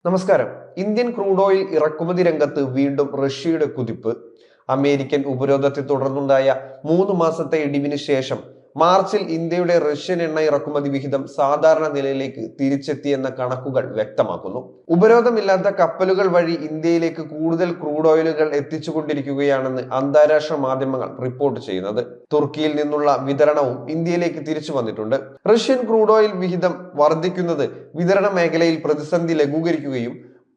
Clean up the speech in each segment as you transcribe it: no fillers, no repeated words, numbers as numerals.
നമസ്കാരം. Indian crude oil ഇറക്കുമതി രംഗത്ത് വീണ്ടും റഷ്യയുടെ കുതിപ്പ്. അമേരിക്കൻ ഉപരോധത്തെ തുടർന്നുണ്ടായ 3 മാസത്തെ ഇടിവിന് ശേഷം മാർച്ചിൽ ഇന്ത്യയുടെ റഷ്യൻ എണ്ണ ഇറക്കുമതി വിഹിതം സാധാരണ നിലയിലേക്ക് തിരിച്ചെത്തിയെന്ന കണക്കുകൾ വ്യക്തമാക്കുന്നു. ഉപരോധമില്ലാത്ത കപ്പലുകൾ വഴി ഇന്ത്യയിലേക്ക് കൂടുതൽ ക്രൂഡ് ഓയിലുകൾ എത്തിച്ചുകൊണ്ടിരിക്കുകയാണെന്ന് അന്താരാഷ്ട്ര മാധ്യമങ്ങൾ റിപ്പോർട്ട് ചെയ്യുന്നത്. തുർക്കിയിൽ നിന്നുള്ള വിതരണവും ഇന്ത്യയിലേക്ക് തിരിച്ചു വന്നിട്ടുണ്ട്. റഷ്യൻ ക്രൂഡ് ഓയിൽ വിഹിതം വർദ്ധിക്കുന്നത് വിതരണ മേഖലയിൽ പ്രതിസന്ധി ലഘൂകരിക്കുകയും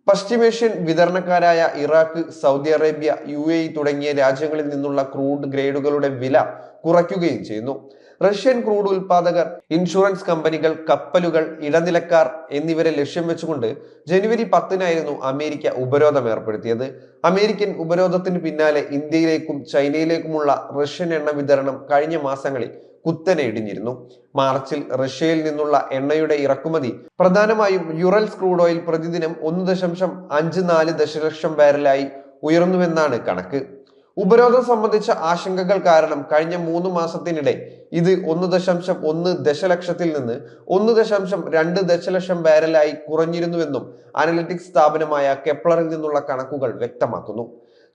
പശ്ചിമേഷ്യൻ വിതരണക്കാരായ ഇറാഖ്, സൗദി അറേബ്യ, UAE തുടങ്ങിയ രാജ്യങ്ങളിൽ നിന്നുള്ള ക്രൂഡ് ഗ്രേഡുകളുടെ വില കുറയ്ക്കുകയും ചെയ്യുന്നു. റഷ്യൻ ക്രൂഡ് ഉൽപാദകർ, ഇൻഷുറൻസ് കമ്പനികൾ, കപ്പലുകൾ, ഇടനിലക്കാർ എന്നിവരെ ലക്ഷ്യം വെച്ചുകൊണ്ട് ജനുവരി 10-നായിരുന്നു അമേരിക്ക ഉപരോധം ഏർപ്പെടുത്തിയത്. അമേരിക്കൻ ഉപരോധത്തിന് പിന്നാലെ ഇന്ത്യയിലേക്കും ചൈനയിലേക്കുമുള്ള റഷ്യൻ എണ്ണ വിതരണം കഴിഞ്ഞ മാസങ്ങളിൽ കുത്തനെ ഇടിഞ്ഞിരുന്നു. മാർച്ചിൽ റഷ്യയിൽ നിന്നുള്ള എണ്ണയുടെ ഇറക്കുമതി പ്രധാനമായും യുറൽസ് ക്രൂഡ് ഓയിൽ പ്രതിദിനം 1.54 ദശലക്ഷം ബാരലായി ഉയർന്നുവെന്നാണ് കണക്ക്. ഉപരോധം സംബന്ധിച്ച ആശങ്കകൾ കാരണം കഴിഞ്ഞ 3 മാസത്തിനിടെ ഇത് 1.1 ദശലക്ഷത്തിൽ നിന്ന് 1.2 ദശലക്ഷം ബാരലായി കുറഞ്ഞിരുന്നുവെന്നും അനലിറ്റിക്സ് സ്ഥാപനമായ കെപ്ലറിൽ നിന്നുള്ള കണക്കുകൾ വ്യക്തമാക്കുന്നു.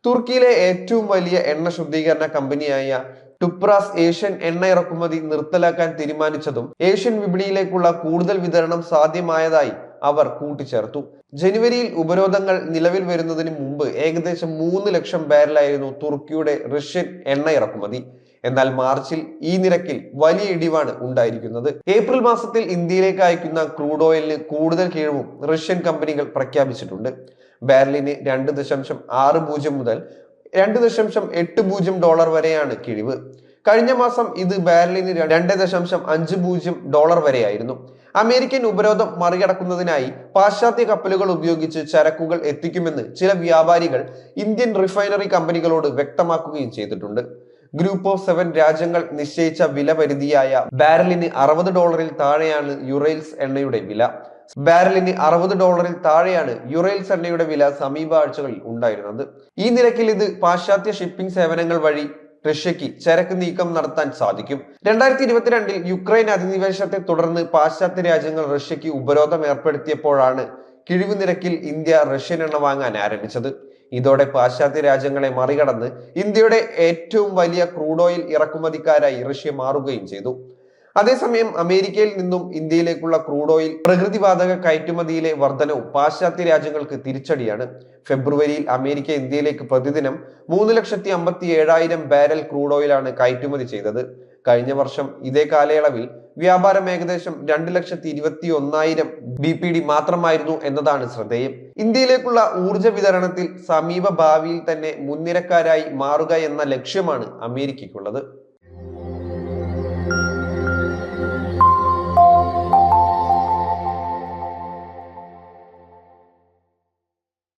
തുർക്കിയിലെ ഏറ്റവും വലിയ എണ്ണ ശുദ്ധീകരണ കമ്പനിയായ ടുപ്രാസ് ഏഷ്യൻ എണ്ണ ഇറക്കുമതി നിർത്തലാക്കാൻ തീരുമാനിച്ചതും ഏഷ്യൻ വിപണിയിലേക്കുള്ള കൂടുതൽ വിതരണം സാധ്യമായതായി അവർ കൂട്ടിച്ചേർത്തു. ജനുവരിയിൽ ഉപരോധങ്ങൾ നിലവിൽ വരുന്നതിന് മുമ്പ് ഏകദേശം 3 ലക്ഷം ബാരലായിരുന്നു തുർക്കിയുടെ റഷ്യൻ എണ്ണ ഇറക്കുമതി. എന്നാൽ മാർച്ചിൽ ഈ നിരക്കിൽ വലിയ ഇടിവാണ് ഉണ്ടായിരിക്കുന്നത്. ഏപ്രിൽ മാസത്തിൽ ഇന്ത്യയിലേക്ക് അയക്കുന്ന ക്രൂഡ് ഓയിലിന് കൂടുതൽ കിഴിവും റഷ്യൻ കമ്പനികൾ പ്രഖ്യാപിച്ചിട്ടുണ്ട്. ബാരലിന് 2.60 മുതൽ $2.80 വരെയാണ് കിഴിവ്. കഴിഞ്ഞ മാസം ഇത് ബാരലിന് $2.50 വരെയായിരുന്നു. അമേരിക്കൻ ഉപരോധം മറികടക്കുന്നതിനായി പാശ്ചാത്യ കപ്പലുകൾ ഉപയോഗിച്ച് ചരക്കുകൾ എത്തിക്കുമെന്ന് ചില വ്യാപാരികൾ ഇന്ത്യൻ റിഫൈനറി കമ്പനികളോട് വ്യക്തമാക്കുകയും ചെയ്തിട്ടുണ്ട്. ഗ്രൂപ്പ് ഓഫ് 7 രാജ്യങ്ങൾ നിശ്ചയിച്ച വില പരിധിയായ ബാരലിന് $60 താഴെയാണ് യുറൈൽസ് എണ്ണയുടെ വില. ബാരലിന് $60 താഴെയാണ് യുറൈൽസ് എണ്ണയുടെ വില സമീപ ആഴ്ചകളിൽ ഉണ്ടായിരുന്നത്. ഈ നിരക്കിൽ ഇത് പാശ്ചാത്യ ഷിപ്പിംഗ് സേവനങ്ങൾ വഴി റഷ്യക്ക് ചരക്ക് നീക്കം നടത്താൻ സാധിക്കും. 2022-ൽ യുക്രൈൻ അധിനിവേശത്തെ തുടർന്ന് പാശ്ചാത്യ രാജ്യങ്ങൾ റഷ്യക്ക് ഉപരോധം ഏർപ്പെടുത്തിയപ്പോഴാണ് കിഴിവ് നിരക്കിൽ ഇന്ത്യ റഷ്യൻ എണ്ണ വാങ്ങാൻ ആരംഭിച്ചത്. ഇതോടെ പാശ്ചാത്യ രാജ്യങ്ങളെ മറികടന്ന് ഇന്ത്യയുടെ ഏറ്റവും വലിയ ക്രൂഡ് ഓയിൽ ഇറക്കുമതിക്കാരായി റഷ്യ മാറുകയും ചെയ്തു. അതേസമയം അമേരിക്കയിൽ നിന്നും ഇന്ത്യയിലേക്കുള്ള ക്രൂഡ് ഓയിൽ പ്രകൃതിവാതക കയറ്റുമതിയിലെ വർധനവും പാശ്ചാത്യ രാജ്യങ്ങൾക്ക് തിരിച്ചടിയാണ്. ഫെബ്രുവരിയിൽ അമേരിക്ക ഇന്ത്യയിലേക്ക് പ്രതിദിനം 3,57,000 ബാരൽ ക്രൂഡ് ഓയിലാണ് കയറ്റുമതി ചെയ്തത്. കഴിഞ്ഞ വർഷം ഇതേ കാലയളവിൽ വ്യാപാരം ഏകദേശം 2,21,000 BPD മാത്രമായിരുന്നു എന്നതാണ് ശ്രദ്ധേയം. ഇന്ത്യയിലേക്കുള്ള ഊർജ വിതരണത്തിൽ സമീപ ഭാവിയിൽ തന്നെ മുൻനിരക്കാരായി മാറുക എന്ന ലക്ഷ്യമാണ് അമേരിക്കയ്ക്കുള്ളത്.